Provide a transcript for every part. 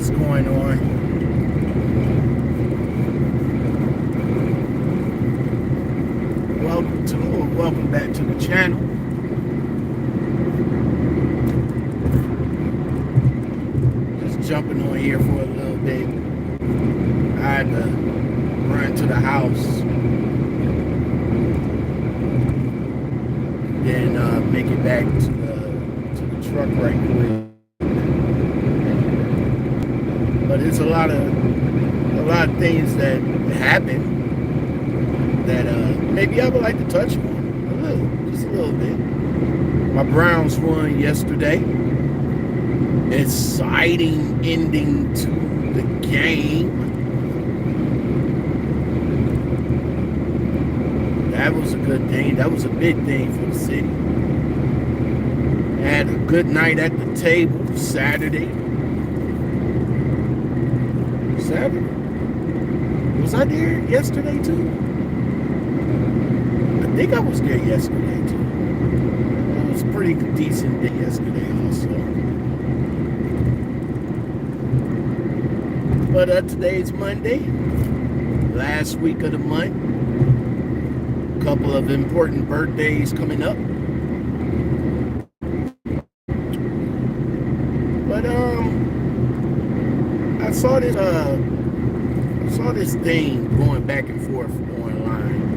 what's going on? Welcome back to the channel. Just jumping on here for a little bit. I had to run to the house, then make it back to the truck right quick. But it's a lot of things that happen that maybe I would like to touch on just a little bit. My Browns won yesterday. Exciting ending to the game. That was a good thing. That was a big thing for the city. Had a good night at the table Saturday. Was I there yesterday too? I think I was there yesterday too. It was a pretty decent day yesterday also. But today's Monday, last week of the month. A couple of important birthdays coming up. But I saw this thing going back and forth online.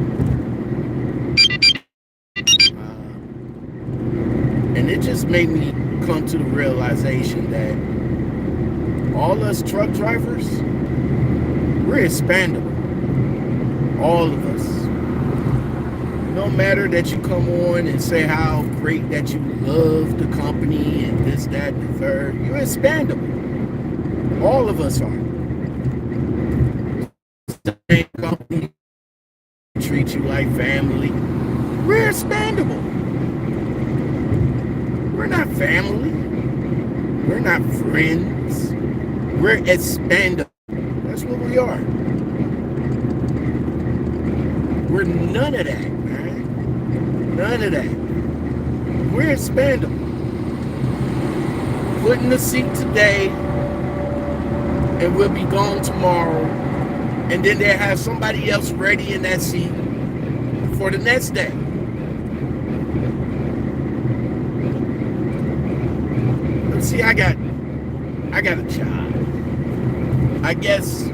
And it just made me come to the realization that all us truck drivers, we're expendable. All of us. No matter that you come on and say how great that you love the company and this, that, and the third, you're expendable. All of us are. The same company treat you like family. We're expendable. We're not family. We're not friends. We're expendable. That's what we are. We're none of that, man. None of that. We're expendable. Put in the seat today, and we'll be gone tomorrow. And then they'll have somebody else ready in that seat for the next day. See, I got a job. I guess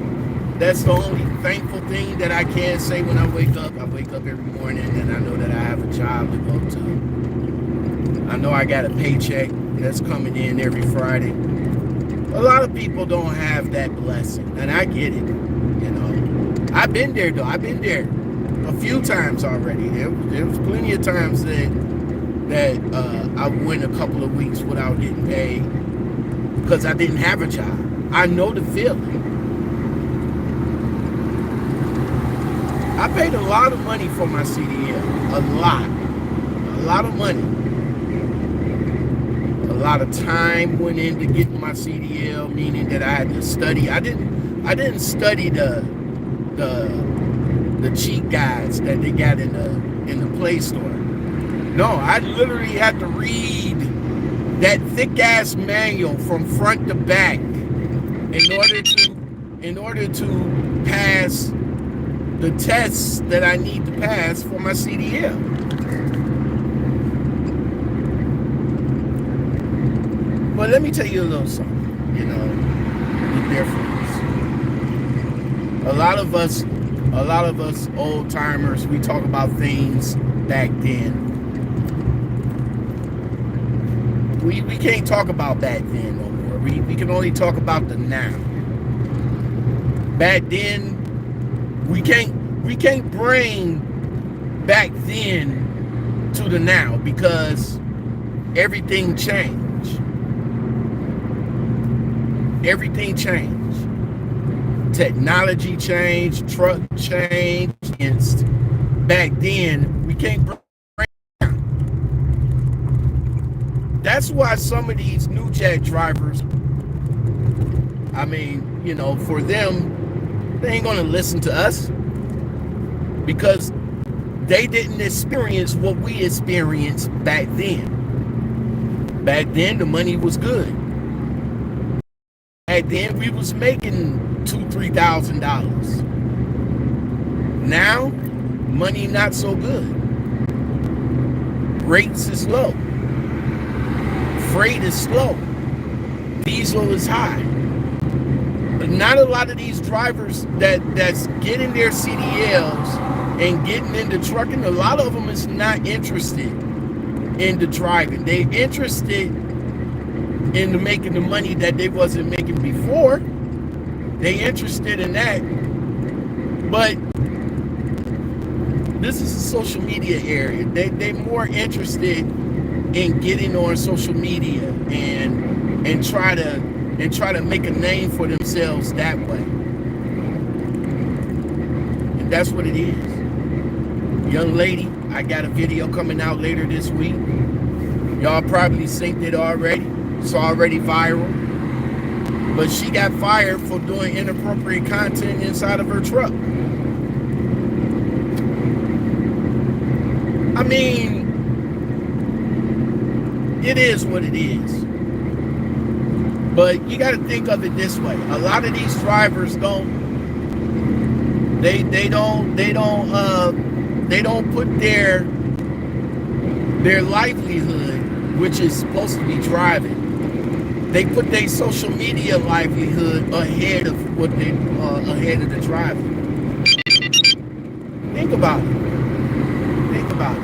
that's the only thankful thing that I can say when I wake up. I wake up every morning and I know that I have a job to go to. I know I got a paycheck that's coming in every Friday. A lot of people don't have that blessing, and I get it. You know, I've been there though. I've been there a few times already. There was plenty of times that I went a couple of weeks without getting paid because I didn't have a job. I know the feeling. I paid a lot of money for my CDL. A lot of money. A lot of time went into getting my CDL, meaning that I had to study. I didn't study the cheat guides that they got in the Play Store. No, I literally had to read that thick ass manual from front to back in order to pass the tests that I need to pass for my CDL. But let me tell you a little something, you know, the difference. A lot of us old timers, we talk about things back then. We can't talk about back then no more. We can only talk about the now. Back then, we can't bring back then to the now because everything changed. Everything changed. Technology changed, truck changed. Back then, we can't bring. That's why some of these new jack drivers, I mean, you know, for them, they ain't gonna listen to us because they didn't experience what we experienced back then. Back then, the money was good. Back then, we was making $2,000-$3,000. Now, money not so good. Rates is low. Freight is slow. Diesel is high. But not a lot of these drivers that's getting their CDLs and getting into trucking, a lot of them is not interested in the driving. They interested in making the money that they wasn't making before. They interested in that. But this is a social media area. They more interested in getting on social media and try to make a name for themselves that way. And that's what it is. Young lady, I got a video coming out later this week. Y'all probably synced it already. It's already viral. But she got fired for doing inappropriate content inside of her truck. I mean, it is what it is. But you got to think of it this way. A lot of these drivers don't put their livelihood, which is supposed to be driving, they put their social media livelihood ahead of ahead of the driving. Think about it. Think about it.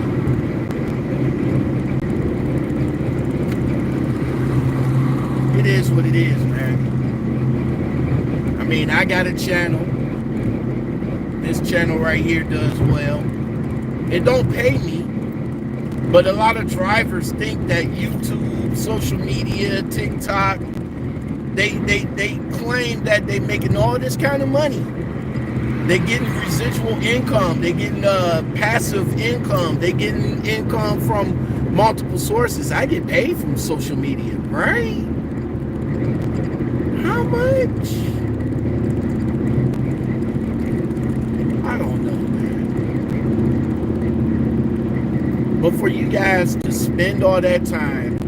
It is what it is, man. I mean, I got a channel. This channel right here does well. It don't pay me, but a lot of drivers think that YouTube, social media, TikTok, they claim that they making all this kind of money. They getting residual income. They getting passive income. They getting income from multiple sources. I get paid from social media, right? How much? I don't know, man. But for you guys to spend all that time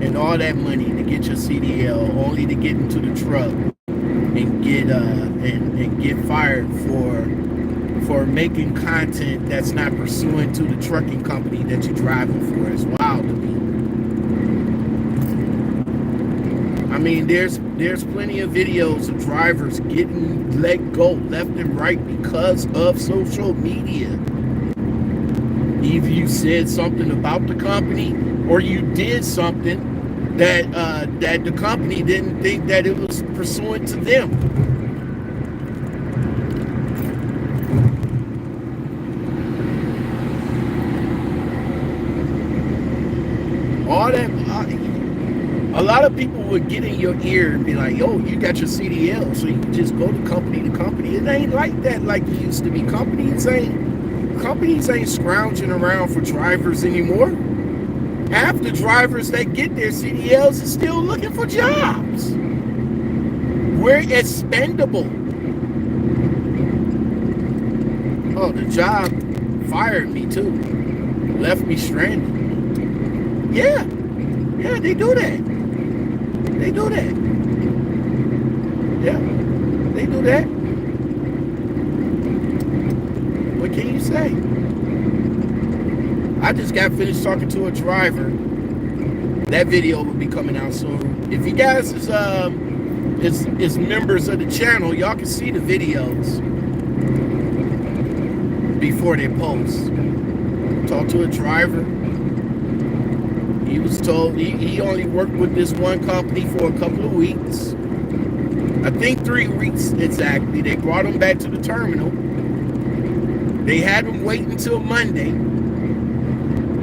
and all that money to get your CDL, only to get into the truck and get get fired for making content that's not pursuant to the trucking company that you're driving for, is wild to me. I mean, there's plenty of videos of drivers getting let go left and right because of social media. Either you said something about the company, or you did something that the company didn't think that it was pursuant to them. All that. A lot of people would get in your ear and be like, yo, you got your CDL, so you can just go to company to company. It ain't like that like it used to be. Companies ain't scrounging around for drivers anymore. Half the drivers that get their CDLs is still looking for jobs. We're expendable. Oh, the job fired me too. Left me stranded. Yeah, they do that. They do that. Yeah, they do that. What can you say? I just got finished talking to a driver. That video will be coming out soon. If you guys is members of the channel, y'all can see the videos before they post. Talk to a driver. He was told he only worked with this one company for a couple of weeks. I think 3 weeks exactly. They brought him back to the terminal. They had him wait until Monday.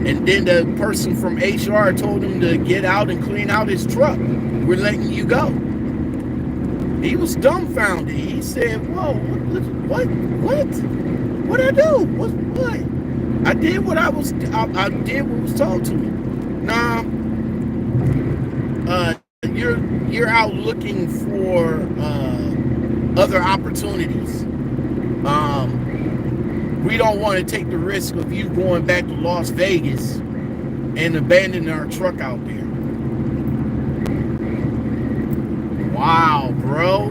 And then the person from HR told him to get out and clean out his truck. We're letting you go. He was dumbfounded. He said, whoa, what? What'd I do? What? I did what I did what was told to me. Nah, you're out looking for other opportunities. We don't want to take the risk of you going back to Las Vegas and abandoning our truck out there. Wow, bro.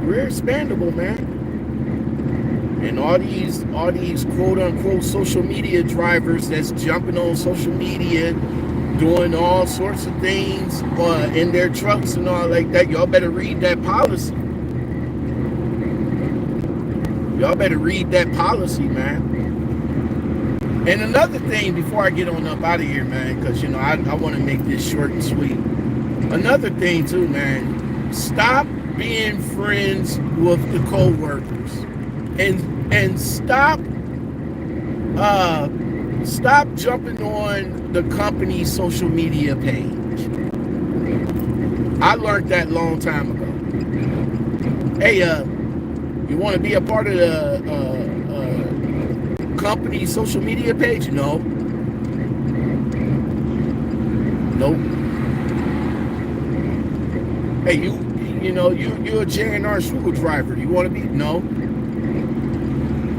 We're expendable, man. And all these quote unquote social media drivers that's jumping on social media, doing all sorts of things in their trucks and all like that. Y'all better read that policy. Y'all better read that policy, man. And another thing before I get on up out of here, man, because, I want to make this short and sweet. Another thing, too, man, stop being friends with the co-workers. And stop jumping on the company's social media page. I learned that a long time ago. Hey, you want to be a part of the company's social media page? No. Nope. Hey, you're a J&R Sugar driver. You want to be? No.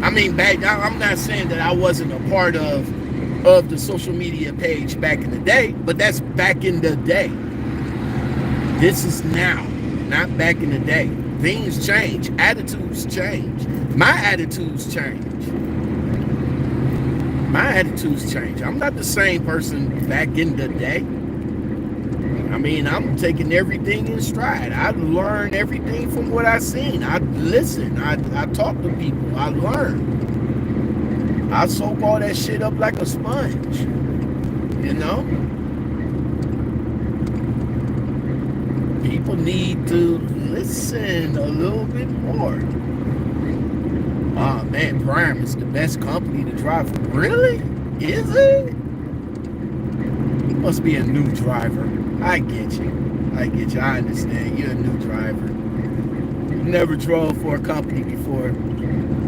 I mean, I'm not saying that I wasn't a part of the social media page back in the day, but that's back in the day. This is now, not back in the day. Things change. Attitudes change. My attitudes change. I'm not the same person back in the day. I mean, I'm taking everything in stride. I learn everything from what I've seen. I listen. I talk to people. I learn. I soak all that shit up like a sponge. People need to listen a little bit more. Oh, man, Prime is the best company to drive for. Really? Is it? You must be a new driver. I get you. I understand. You're a new driver. You never drove for a company before.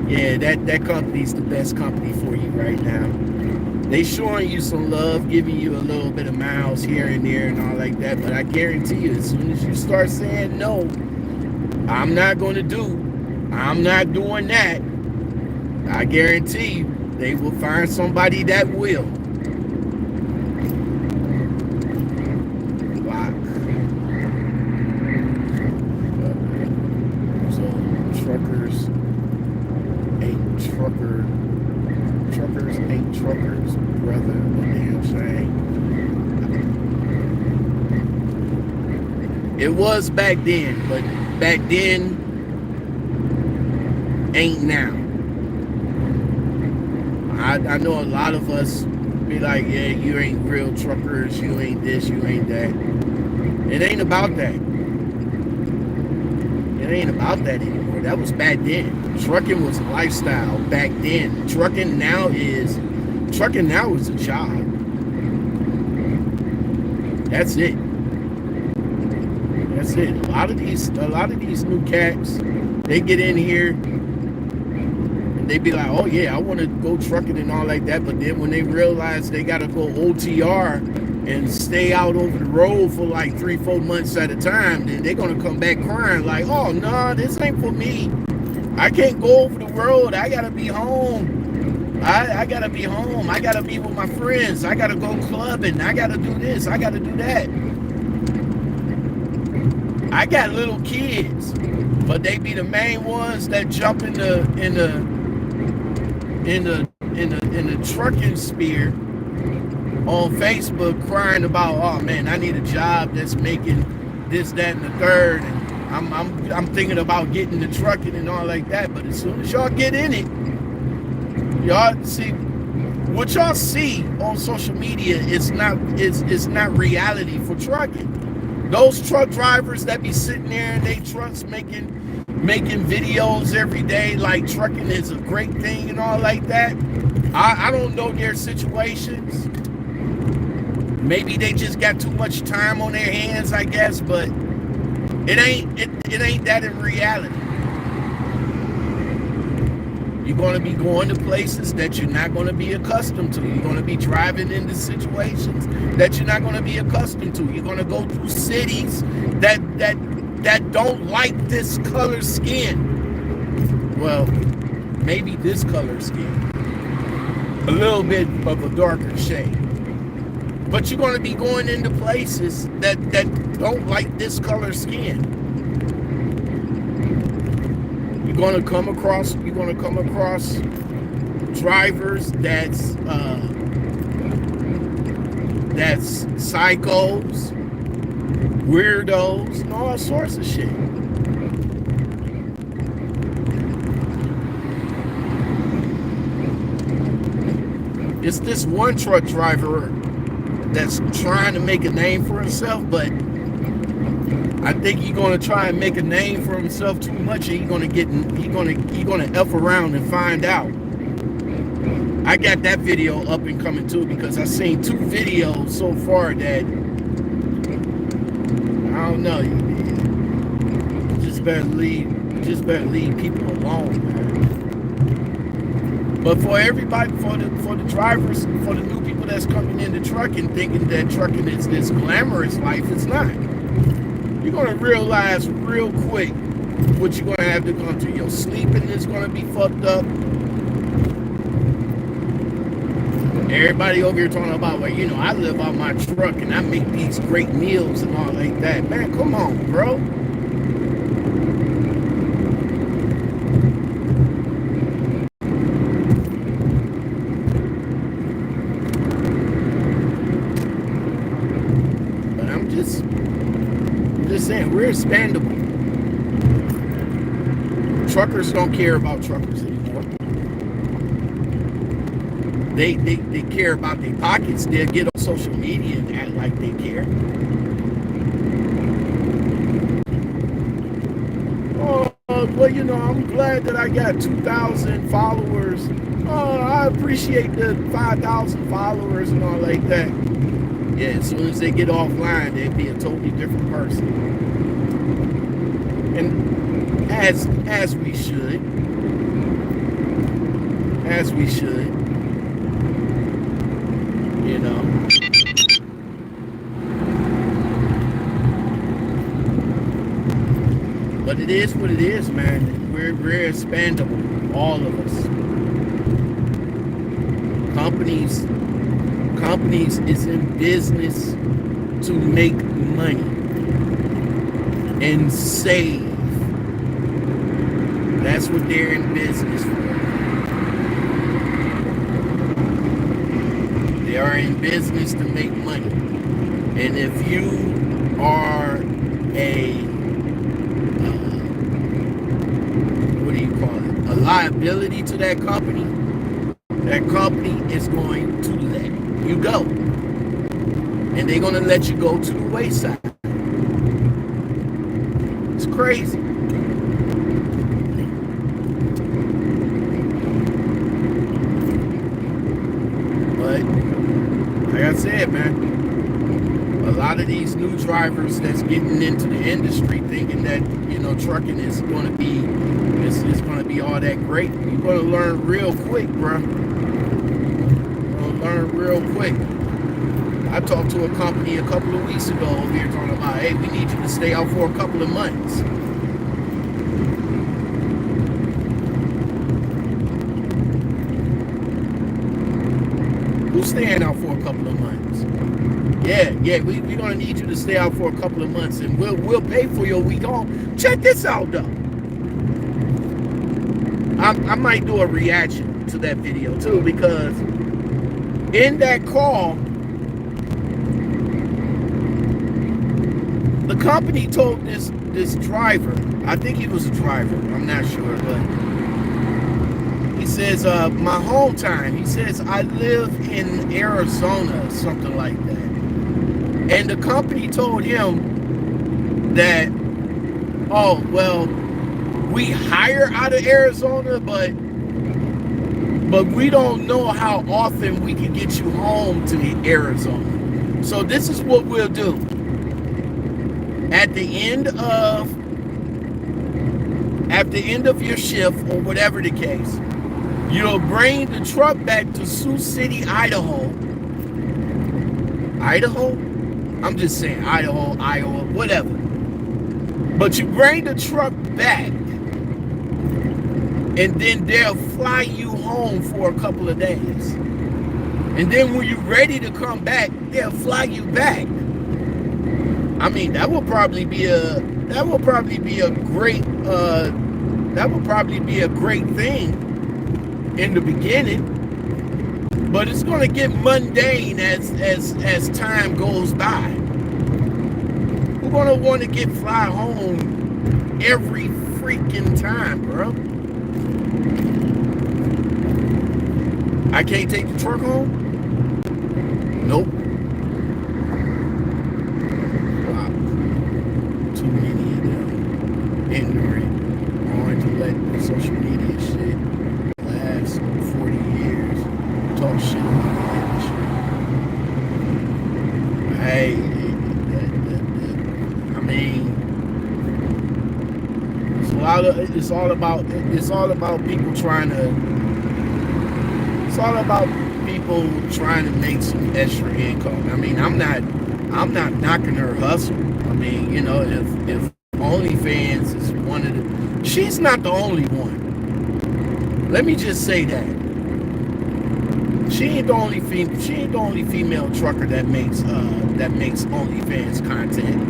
Yeah, that company's the best company for you right now. They showing you some love, giving you a little bit of miles here and there and all like that. But I guarantee you, as soon as you start saying no, I'm not doing that, I guarantee you, they will find somebody that will. Truckers ain't truckers, brother, the damn shame. It was back then, but back then ain't now. I know a lot of us be like, yeah, you ain't real truckers, you ain't this, you ain't that. It ain't about that. It ain't about that anymore. That was back then. Trucking was a lifestyle back then. Trucking now is a job. That's it. A lot of these new cats, they get in here and they be like, oh yeah, I want to go trucking and all like that. But then when they realize they got to go OTR and stay out over the road for like 3-4 months at a time, then they're going to come back crying like, oh no, this ain't for me. I can't go over the road. I gotta be home. I gotta be home. I gotta be with my friends. I gotta go clubbing. I gotta do this. I gotta do that. I got little kids, but they be the main ones that jump in the trucking sphere on Facebook, crying about, oh man, I need a job that's making this, that, and the third. And I'm thinking about getting the trucking and all like that, but as soon as y'all get in it, y'all see what y'all see on social media is not reality for trucking. Those truck drivers that be sitting there in their trucks making videos every day like trucking is a great thing and all like that. I don't know their situations. Maybe they just got too much time on their hands, I guess, but it ain't that in reality. You're going to be going to places that you're not going to be accustomed to. You're going to be driving into situations that you're not going to be accustomed to. You're going to go through cities that don't like this color skin. Well, maybe this color skin. A little bit of a darker shade. But you're going to be going into places that don't like this color skin. You're going to come across drivers that's psychos, weirdos, and all sorts of shit. It's this one truck driver that's trying to make a name for himself, but I think he's gonna try and make a name for himself too much, and he's gonna F around and find out. I got that video up and coming too, because I seen 2 videos so far that I don't know. You just better leave people alone, man. But for everybody, for the drivers, for the new people that's coming into trucking, thinking that trucking is this glamorous life, it's not. You're gonna realize real quick what you're gonna have to go through. Your sleeping is gonna be fucked up. Everybody over here talking about, well, you know, I live out my truck and I make these great meals and all like that. Man, come on, bro. But I'm just saying, we're expendable. Truckers don't care about truckers anymore. They care about their pockets. They'll get on social media and act like they care. Oh, well, you know, I'm glad that I got 2,000 followers. Oh, I appreciate the 5,000 followers and all like that. Yeah, as soon as they get offline, they'll be a totally different person. And as we should. As we should. You know. But it is what it is, man. We're expendable, all of us. Companies is in business to make money and save. That's what they're in business for. They are in business to make money. And if you are a liability to that company is going to let you go. And they're going to let you go to the wayside. It's crazy. But like I said, man, a lot of these new drivers that's getting into the industry thinking that, you know, trucking is going to be all that great. You're going to learn real quick, bro. You're going to learn real quick. I talked to a company a couple of weeks ago over here talking about, hey, we need you to stay out for a couple of months. Who's staying out for a couple of months? Yeah, we're gonna need you to stay out for a couple of months, and we'll pay for your week off. Check this out, though. I might do a reaction to that video too, because in that call, the company told this driver, I think he was a driver, I'm not sure, but he says, my home time, he says, I live in Arizona, something like that. And the company told him that, oh, well, we hire out of Arizona, but we don't know how often we can get you home to Arizona. So this is what we'll do. At the end of your shift, or whatever the case, you'll bring the truck back to Sioux City, Idaho. Idaho? I'm just saying Idaho, Iowa, whatever. But you bring the truck back, and then they'll fly you home for a couple of days. And then when you're ready to come back, they'll fly you back. I mean, that will probably be a great thing in the beginning, but it's going to get mundane as time goes by. We're going to want to fly home every freaking time, bro. I can't take the truck home? Nope. Wow. Too many of them ignorant, going to let the social media shit last 40 years. Talk shit about the industry. Hey, I mean, it's all about people trying to make some extra income. I mean, I'm not knocking her hustle. I mean, you know, if OnlyFans is one of the, she's not the only one. Let me just say that. She ain't the only female trucker that makes OnlyFans content.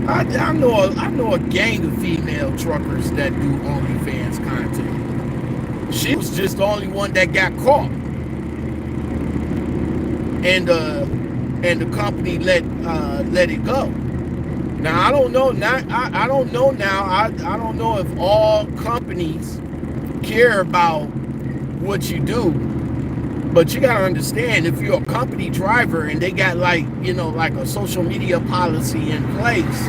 I know a gang of female truckers that do OnlyFans content. She was just the only one that got caught, and the company let it go. Now I don't know. I don't know now. I don't know if all companies care about what you do, but you gotta understand, if you're a company driver and they got like a social media policy in place,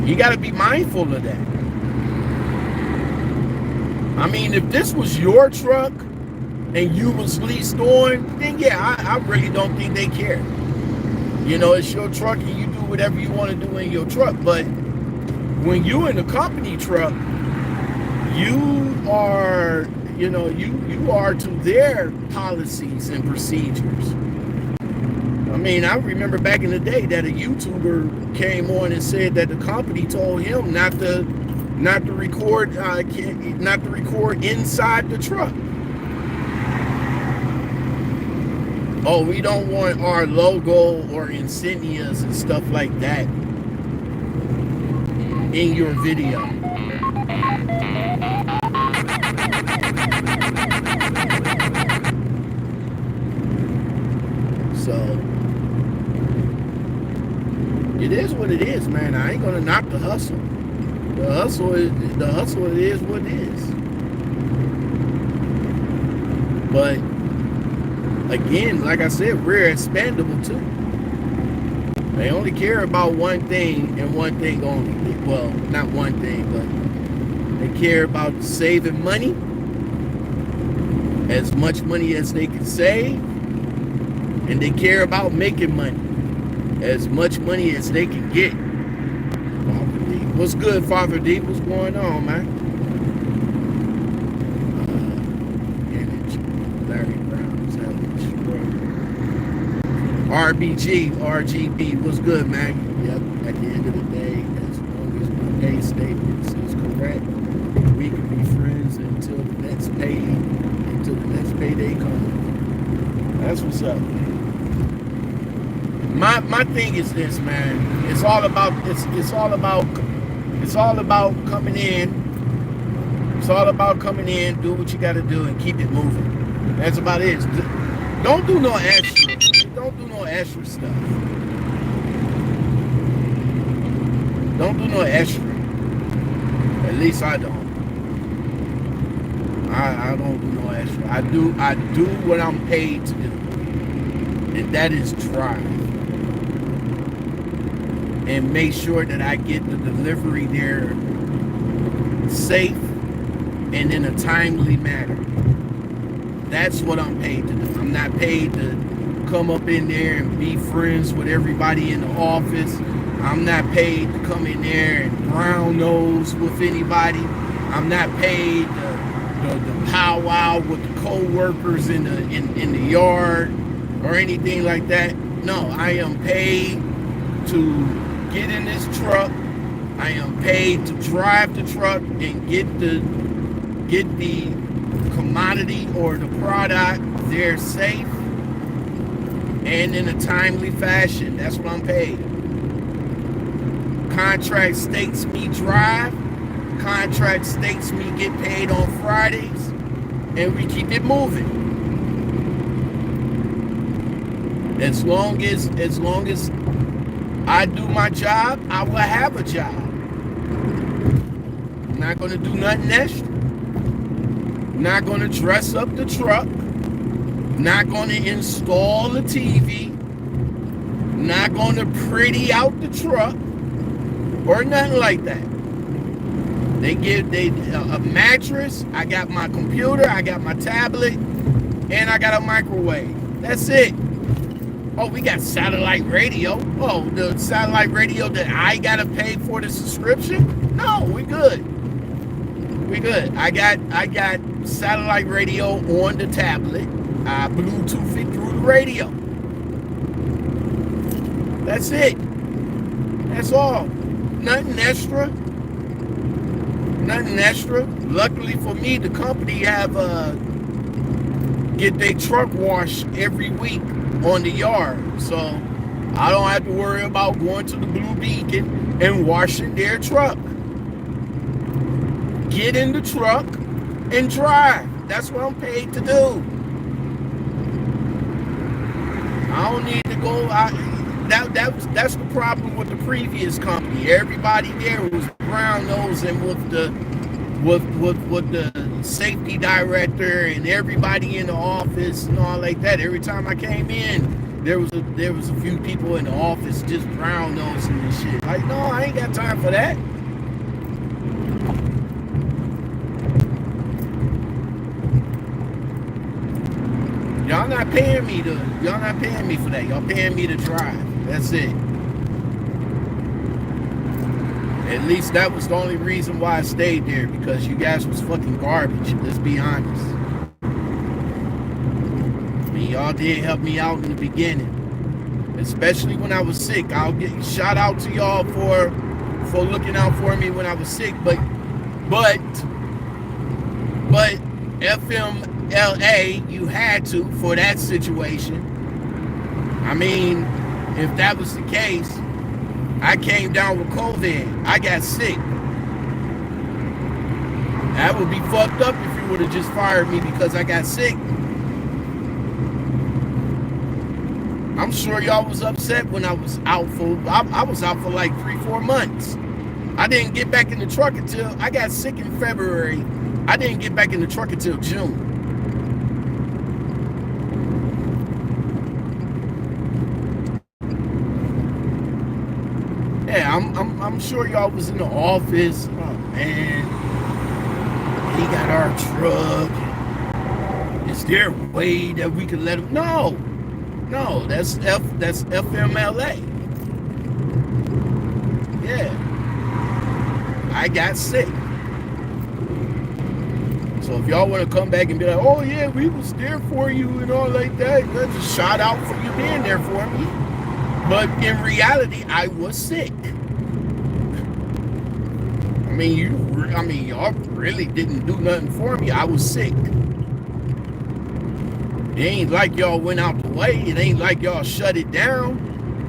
you gotta be mindful of that. I mean, if this was your truck and you was leased on, then yeah, I really don't think they care. You know, it's your truck and you do whatever you want to do in your truck. But when you in a company truck, you are to their policies and procedures. I mean, I remember back in the day that a YouTuber came on and said that the company told him not to record inside the truck. Oh, we don't want our logo or insignias and stuff like that in your video. So it is what it is, man. I ain't gonna knock the hustle. The hustle is what it is. But again, like I said, we're expendable too. They only care about one thing and one thing only. Well, not one thing, but they care about saving money, as much money as they can save, and they care about making money, as much money as they can get. What's good, Father D? What's going on, man? Larry Brown, RGB, what's good, man? Yep, at the end of the day, as long as my pay statements is correct, we can be friends until the next payday comes. That's what's up. My thing is this, man. It's all about coming in. It's all about coming in, do what you got to do, and keep it moving. That's about it. Don't do no extra. Don't do no extra stuff. Don't do no extra. At least I don't. I don't do no extra. I do what I'm paid to do, and that is drive. And make sure that I get the delivery there safe and in a timely manner. That's what I'm paid to do. I'm not paid to come up in there and be friends with everybody in the office. I'm not paid to come in there and brown nose with anybody. I'm not paid to powwow with the co-workers in the yard or anything like that. No, I am paid to get in this truck. I am paid to drive the truck and get the commodity or the product there safe and in a timely fashion. That's what I'm paid. Contract states me drive. Contract states me get paid on Fridays, and we keep it moving. As long as I do my job, I will have a job. I'm not going to do nothing extra. Not going to dress up the truck. Not going to install the TV. Not going to pretty out the truck or nothing like that. They give a mattress. I got my computer. I got my tablet, and I got a microwave. That's it. Oh, we got satellite radio. Oh, the satellite radio that I gotta pay for the subscription? No, we good. We good. I got satellite radio on the tablet. I Bluetooth it through the radio. That's it. That's all. Nothing extra. Nothing extra. Luckily for me, the company have get their truck washed every week on the yard, so I don't have to worry about going to the Blue Beacon and washing their truck. Get in the truck and drive. That's what I'm paid to do. I don't need to go out. That's the problem with the previous company. Everybody there was brown nosing with the safety director and everybody in the office and all like that. Every time I came in, there was a few people in the office just brown nosing and shit. Like, no, I ain't got time for that. Y'all not paying me for that. Y'all paying me to drive. That's it. At least that was the only reason why I stayed there, because you guys was fucking garbage. Let's be honest. I mean, y'all did help me out in the beginning, especially when I was sick. I'll get shout out to y'all for looking out for me when I was sick. But FMLA, you had to for that situation. I mean, if that was the case, I came down with COVID. I got sick. That would be fucked up if you would have just fired me because I got sick. I'm sure y'all was upset when I was out for, I was out for like 3-4 months. I didn't get back in the truck until, I got sick in February. I didn't get back in the truck until June. Yeah, I'm sure y'all was in the office. Oh man, he got our truck. Is there a way that we can let him? No, that's FMLA. Yeah, I got sick. So if y'all want to come back and be like, oh yeah, we was there for you and all like that, that's a shout out for you being there for me. But in reality, I was sick. I mean, y'all really didn't do nothing for me. I was sick. It ain't like y'all went out the way. It ain't like y'all shut it down.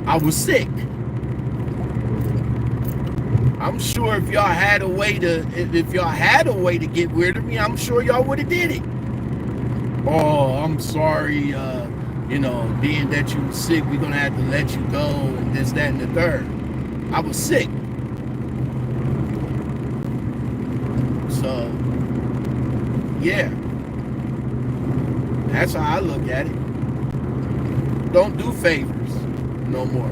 I was sick. I'm sure if y'all had a way to get rid of me, I'm sure y'all would have did it. Oh, I'm sorry. Being that you were sick, we're gonna have to let you go, and this, that, and the third. I was sick. So, yeah. That's how I look at it. Don't do favors no more.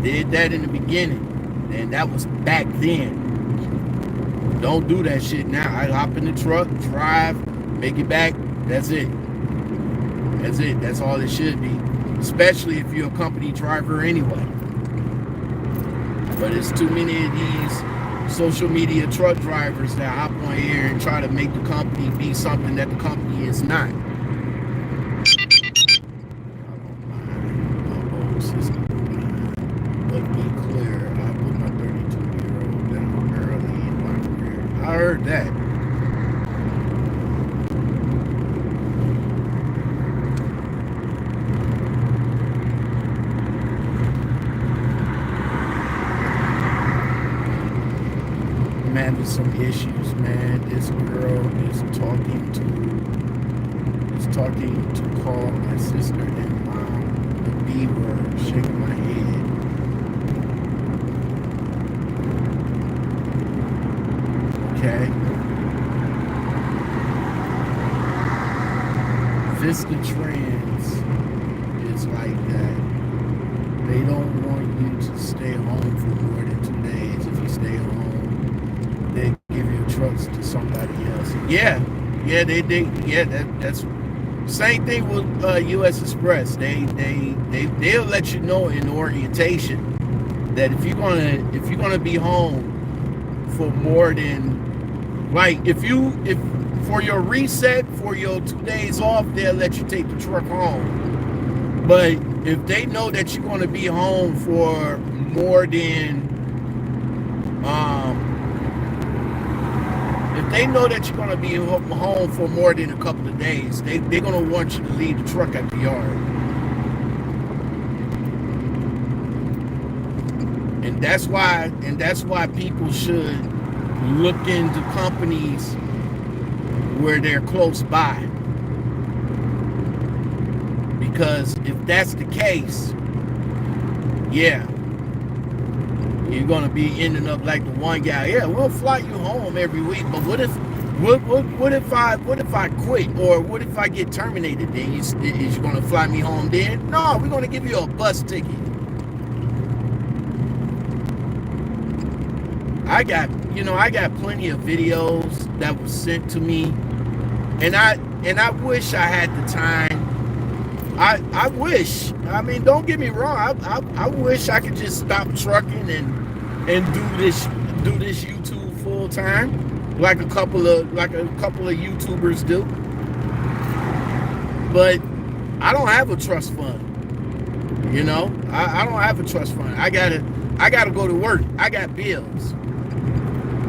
Did that in the beginning, and that was back then. Don't do that shit now. I hop in the truck, drive, make it back, that's it. That's it. That's all it should be. Especially if you're a company driver anyway. But it's too many of these social media truck drivers that hop on here and try to make the company be something that the company is not. Let me clear. I put my 32-year-old down early in my career. I heard that. some issues, man. This girl is talking to call my sister and mom. The B word, shaking my head. Okay. Vista Trans is like that. They don't want you to stay home for more than 2 days. If you stay home, they give your trucks to somebody else. Yeah, that's same thing with U.S. Express. They'll let you know in orientation that if you're gonna be home for more than, like, if for your reset for your 2 days off, they'll let you take the truck home. But if they know that you're gonna be home for more than if they know that you're going to be home for more than a couple of days, they're going to want you to leave the truck at the yard. And that's why people should look into companies where they're close by. Because if that's the case, yeah, you're gonna be ending up like the one guy. Yeah, we'll fly you home every week, but what if I quit, or what if I get terminated? Then is you gonna fly me home then? No, we're gonna give you a bus ticket. I got plenty of videos that were sent to me, and I wish I had the time. I wish. I mean, don't get me wrong. I wish I could just stop trucking and do this YouTube full time, like a couple of YouTubers do. But I don't have a trust fund. You know, I don't have a trust fund. I gotta go to work. I got bills.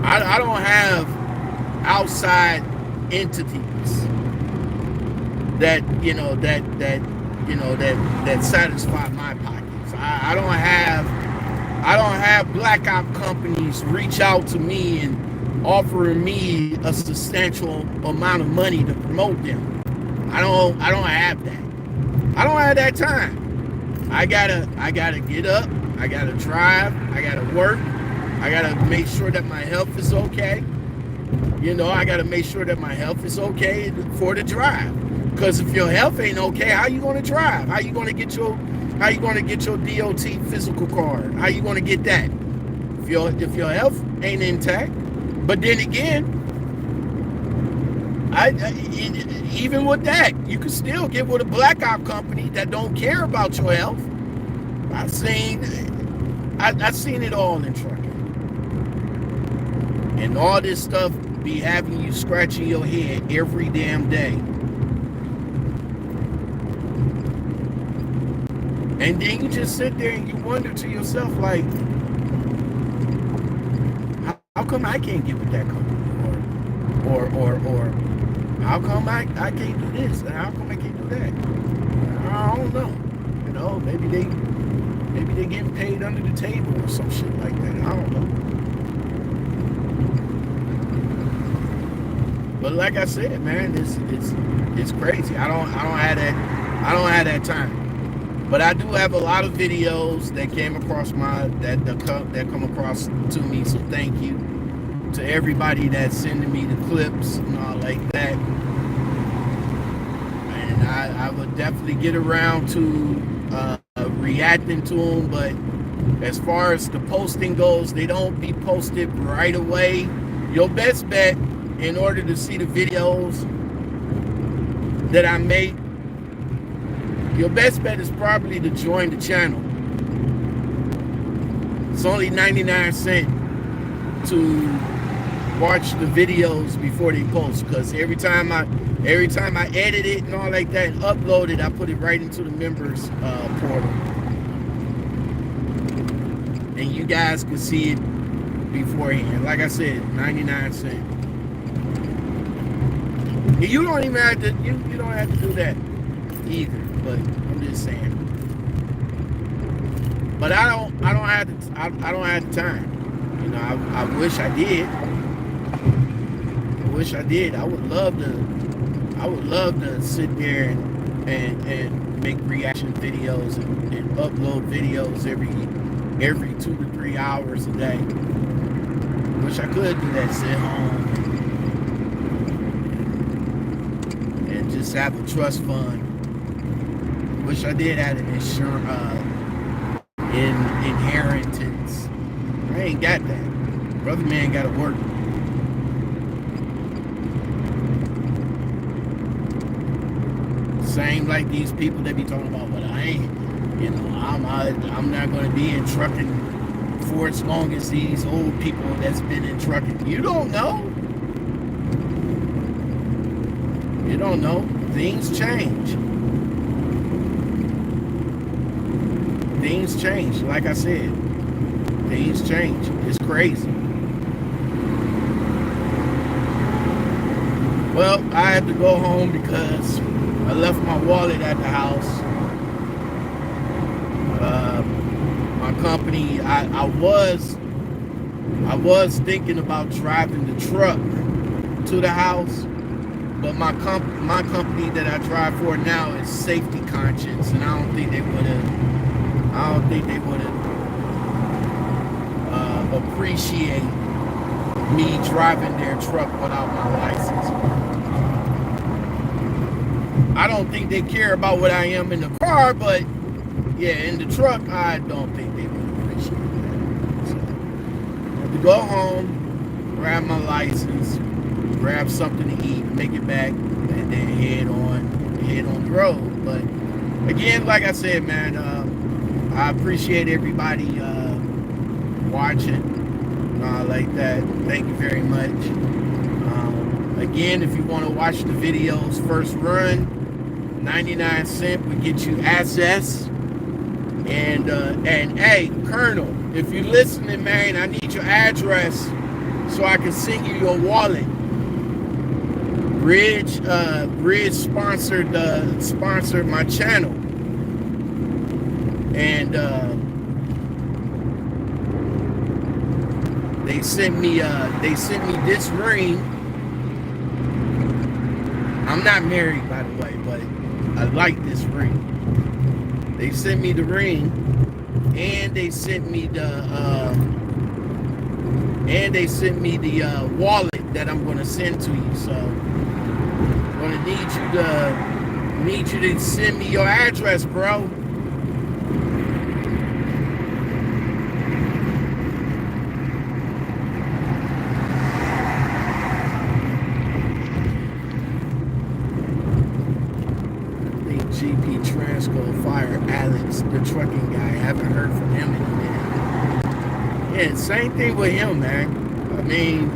I don't have outside entities that satisfy my pockets. I don't have black op companies reach out to me and offering me a substantial amount of money to promote them. I don't have that. I don't have that time. I gotta get up. I gotta drive. I gotta work. I gotta make sure that my health is okay. You know, I gotta make sure that my health is okay for the drive. Because if your health ain't okay, how you gonna drive? How you gonna get your DOT physical card? How you gonna get that? If your health ain't intact. But then again, even with that, you can still get with a black op company that don't care about your health. I've seen it all in trucking. And all this stuff be having you scratching your head every damn day. And then you just sit there and you wonder to yourself, like, how come I can't get with that company? Or how come I can't do this? And how come I can't do that? I don't know. You know, maybe they getting paid under the table or some shit like that. I don't know. But like I said, man, it's crazy. I don't have that time. But I do have a lot of videos that came across that come across to me. So thank you to everybody that's sending me the clips and all like that. And I would definitely get around to reacting to them. But as far as the posting goes, they don't be posted right away. Your best bet, in order to see the videos that I make, your best bet is probably to join the channel. It's only 99 cents to watch the videos before they post, because every time I edit it and all like that and upload it, I put it right into the members portal. And you guys can see it beforehand. Like I said, 99 cents. And you don't even have to you don't have to do that either. But I'm just saying. But I don't have the time. You know, I wish I did. wish I did. I would love to sit there and make reaction videos and upload videos every 2 to 3 hours a day. Wish I could do that, sit home and just have a trust fund. Wish I did have an inheritance. I ain't got that. Brother man gotta work. Same like these people that be talking about, but I ain't, I'm not gonna be in trucking for as long as these old people that's been in trucking. You don't know. You don't know. Things change. Things change. Like I said, things change. It's crazy. Well, I had to go home because I left my wallet at the house. My company, I was thinking about driving the truck to the house, but my company that I drive for now is safety conscious, and I don't think they would appreciate me driving their truck without my license. I don't think they care about what I am in the car, but yeah, in the truck, I don't think they would appreciate that. So I have to go home, grab my license, grab something to eat, make it back, and then head on the road. But again, like I said, man, I appreciate everybody watching like that. Thank you very much. Again, if you want to watch the videos first run, 99 cents would get you access. And hey, Colonel, if you're listening, man, I need your address so I can send you your wallet. Bridge sponsored my channel, and they sent me this ring. I'm not married, by the way, but I like this ring. They sent me the ring, and they sent me the wallet that I'm gonna send to you. So I'm gonna need you to send me your address, bro. GP Transco fired Alex, the trucking guy. Haven't heard from him in a minute. Yeah, same thing with him, man. I mean,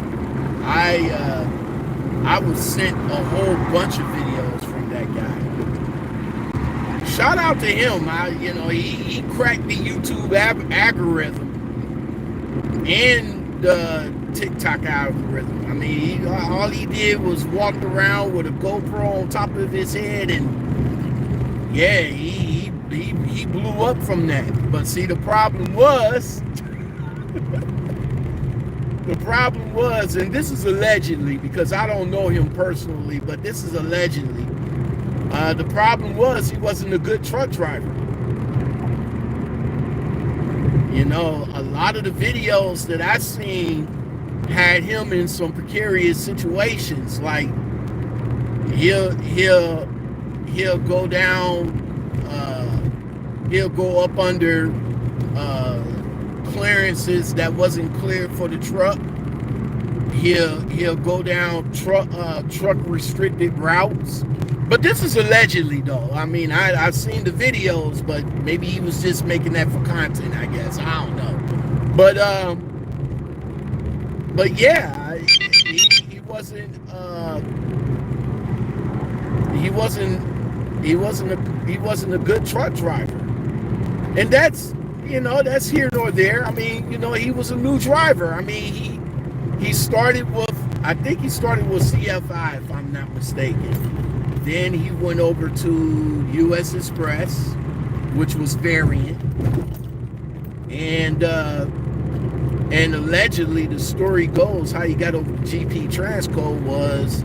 I was sent a whole bunch of videos from that guy. Shout out to him. He cracked the YouTube algorithm and the TikTok algorithm. I mean, all he did was walk around with a GoPro on top of his head, and yeah, he blew up from that. But see, the problem was, and this is allegedly, because I don't know him personally, but this is allegedly, the problem was he wasn't a good truck driver. You know, a lot of the videos that I seen had him in some precarious situations, like he'll go down, he'll go up under clearances that wasn't cleared for the truck. He'll go down truck restricted routes. But this is allegedly, though. I mean, I've seen the videos, but maybe he was just making that for content, I guess. I don't know. But yeah, he wasn't a good truck driver. And that's here nor there. I mean, he was a new driver. I mean, he started with, I think he started with CFI, if I'm not mistaken. Then he went over to US Express, which was variant. And And allegedly, the story goes, how he got over the GP transcode was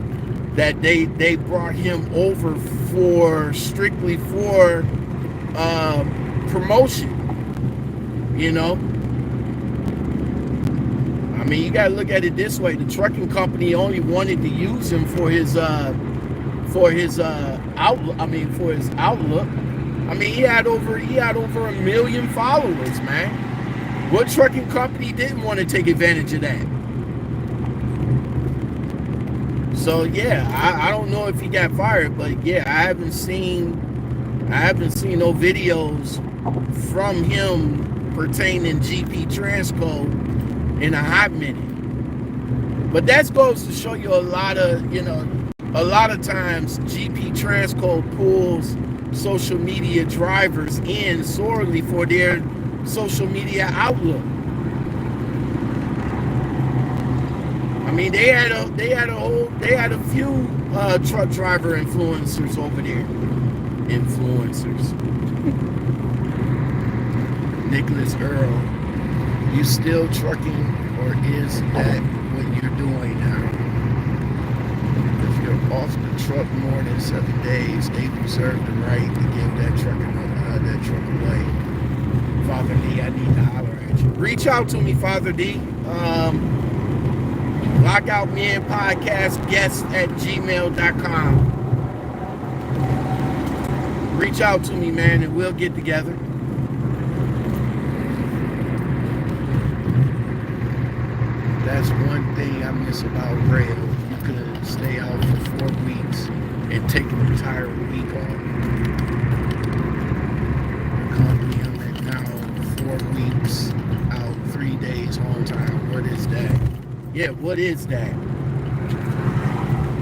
that they brought him over strictly for promotion. You know, I mean, you gotta look at it this way: the trucking company only wanted to use him for his outlook. For his outlook. I mean, he had over 1 million followers, man. What trucking company didn't want to take advantage of that? So yeah, I don't know if he got fired, but yeah, I haven't seen no videos from him pertaining GP transcode in a hot minute. But that goes to show you a lot of times GP transcode pulls social media drivers in solely for their social media outlook. I mean, they had a few truck driver influencers over there. Influencers. Nicholas Earl, you still trucking, or is that what you're doing now? If you're off the truck more than 7 days, they reserve the right to give that truck away. Father D, I need to holler at you. Reach out to me, Father D. Lockoutmen Podcastguest at gmail.com. Reach out to me, man, and we'll get together. That's one thing I miss about rail. You could stay out for 4 weeks and take an entire week off. The company I'm at now, 4 weeks out, 3 days home time. What is that? Yeah, what is that?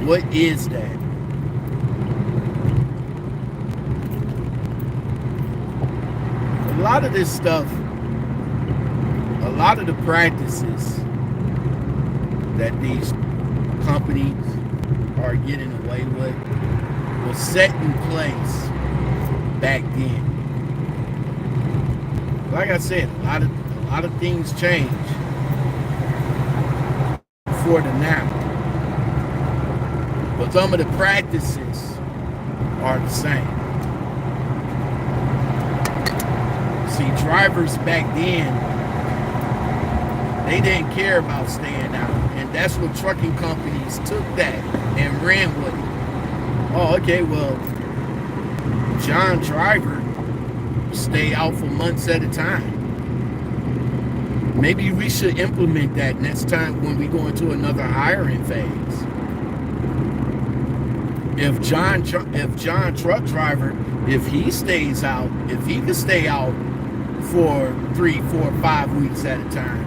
What is that? A lot of this stuff, a lot of the practices that these companies are getting away with was set in place back then. Like I said, a lot of things change for the now, but some of the practices are the same. See, drivers back then, they didn't care about staying out, and that's what trucking companies took that and ran with it. Oh, okay, well, John Driver stay out for months at a time. Maybe we should implement that next time when we go into another hiring phase. If John Truck Driver, if he stays out, if he could stay out for 3, 4, 5 weeks at a time,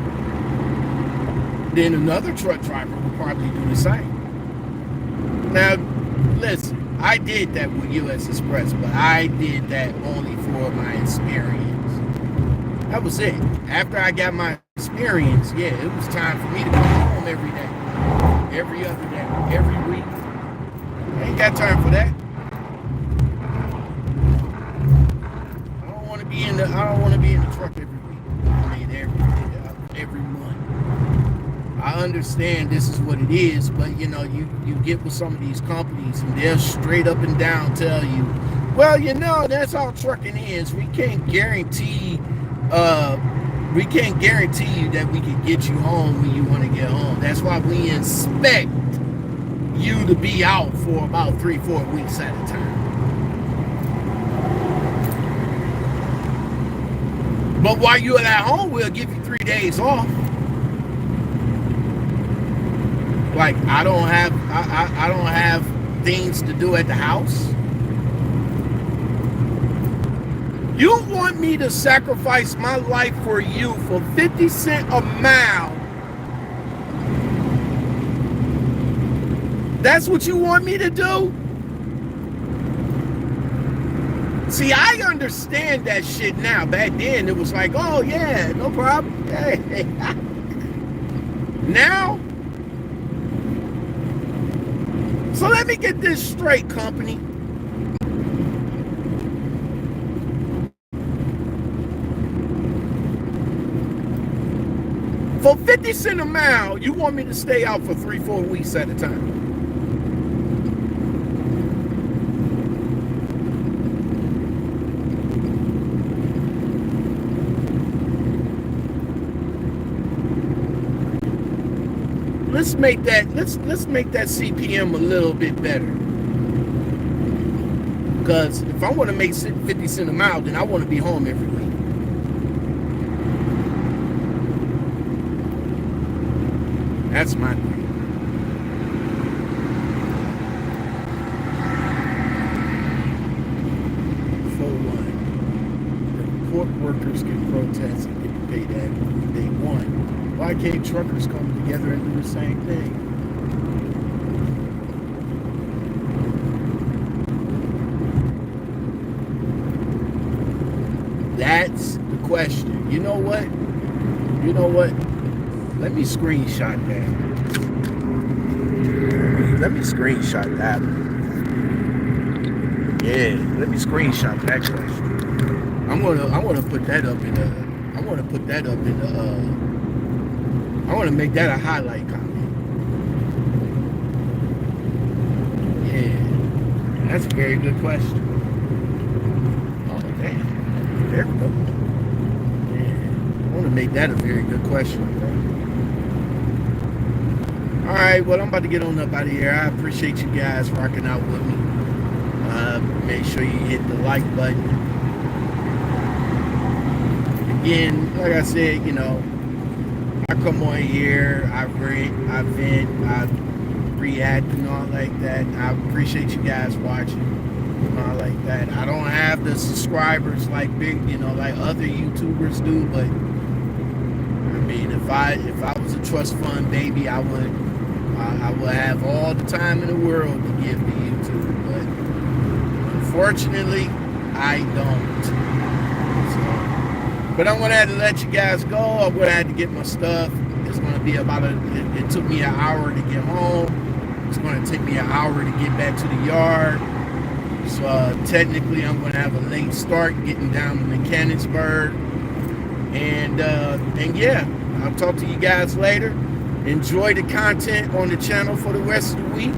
then another truck driver will probably do the same. Now, listen, I did that with U.S. Express, but I did that only for my experience. That was it. After I got my experience, yeah, it was time for me to come home every day, every other day, every week. I ain't got time for that. I don't want to be in the truck every week. I mean, every month. I understand this is what it is, but you get with some of these companies and they'll straight up and down tell you, well, that's how trucking is. We can't guarantee you that we can get you home when you want to get home. That's why we expect you to be out for about 3-4 weeks at a time. But while you're at home, we'll give you 3 days off. Like I don't have things to do at the house. You want me to sacrifice my life for you for 50 cents a mile? That's what you want me to do? See, I understand that shit now. Back then, it was like, oh yeah, no problem. Hey. Now, so let me get this straight, company. For 50 cents a mile, you want me to stay out for 3-4 weeks at a time. Let's make that CPM a little bit better. Because if I want to make 50 cents a mile, then I want to be home every week. That's my thing. For one, the port workers can protest and get paid that day one. Why can't truckers come together and do the same thing? That's the question. You know what? Let me screenshot that. Let me screenshot that. Yeah, let me screenshot that question. I'm gonna put that up in I want to make that a highlight comment. Yeah, that's a very good question. Oh, damn. There we go. Yeah, I want to make that a very good question. All right, well, I'm about to get on up out of here. I appreciate you guys rocking out with me. Make sure you hit the like button. Again, like I said, I come on here, I vent, I react and all like that. I appreciate you guys watching and all like that. I don't have the subscribers like like other YouTubers do, but I mean, if I was a trust fund baby, I would have all the time in the world to give to YouTube, but unfortunately, I don't. But I'm going to have to let you guys go. I'm going to have to get my stuff. It's going to be it took me an hour to get home. It's going to take me an hour to get back to the yard. So technically, I'm going to have a late start getting down to Mechanicsburg. And yeah, I'll talk to you guys later. Enjoy the content on the channel for the rest of the week.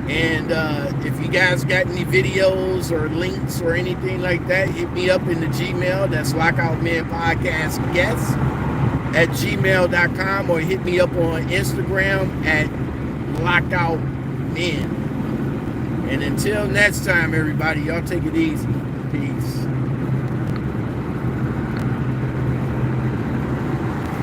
And if you guys got any videos or links or anything like that, hit me up in the Gmail. That's lockoutmenpodcastguest at gmail.com, or hit me up on Instagram at lockoutmen. And until next time, everybody, y'all take it easy.